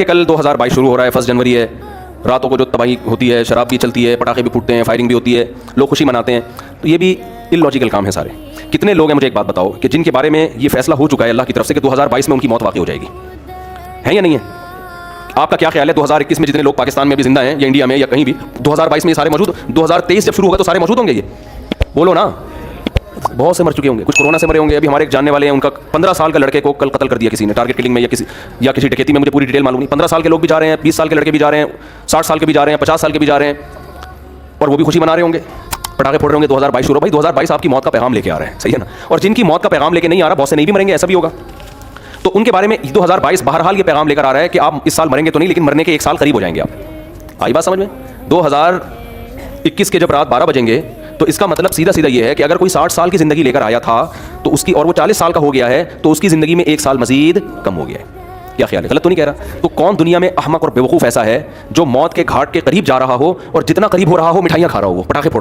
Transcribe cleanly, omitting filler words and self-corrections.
कि कल 2022 शुरू हो रहा है, 1 जनवरी है, रातों को जो तबाही होती है, शराब भी चलती है, पटाखे भी फूटते हैं, फायरिंग भी होती है, लोग खुशी मनाते हैं, तो ये भी इलॉजिकल काम है सारे। कितने लोग हैं, मुझे एक बात बताओ, कि जिनके बारे में ये फैसला हो चुका है अल्लाह की तरफ से कि 2022 में उनकी मौत वाक़ई हो जाएगी, है या नहीं है? आपका क्या ख्याल है 2021 में जितने लोग पाकिस्तान में भी जिंदा हैं या इंडिया में या कहीं भी, 2022 में ये सारे मौजूद, 2023 जब शुरू होगा तो सारे मौजूद होंगे? ये बोलो ना। बहुत से मर चुके होंगे, कुछ कोरोना से मरे होंगे। अभी हमारे एक जानने वाले हैं, उनका 15 साल का लड़के को कल कत्ल कर दिया किसी ने, टारगेट किलिंग में या किसी डकैती में, मुझे पूरी डिटेल मालूम नहीं। 15 साल के लोग भी जा रहे हैं, 20 साल के लड़के भी जा रहे हैं, 60 साल के भी जा रहे हैं, 50 साल के भी जा रहे हैं, और वो भी खुशी मना रहे होंगे, पटाखे फोड़ रहे होंगे। 2022 शुरू, भाई 2022 आपकी मौत का पैगाम लेके आ रहा है, सही है ना? और जिनकी मौत का पैगाम लेके नहीं आ रहा, बहुत से नहीं भी मरेंगे, ऐसा भी होगा। तो उनके बारे में 2022 बहरहाल ये पैगाम लेकर आ रहा है कि आप इस साल मरेंगे तो नहीं, लेकिन मरने के 1 साल करीब हो जाएंगे आप। आई बात समझ में? 2021 के जब रात 12 बजेंगे तो इसका मतलब सीधा सीधा ये है कि अगर कोई 60 साल की ज़िंदगी लेकर आया था तो उसकी, और वो 40 साल का हो गया है, तो उसकी ज़िंदगी में 1 साल मजीद कम हो गया है। क्या ख्याल है? गलत तो नहीं कह रहा? तो कौन दुनिया में अहमक और बेवकूफ़ ऐसा है जो मौत के घाट के करीब जा रहा हो और जितना करीब हो रहा हो मिठाइयाँ खा रहा हो, वो पटाखे फोड़ रहा हो?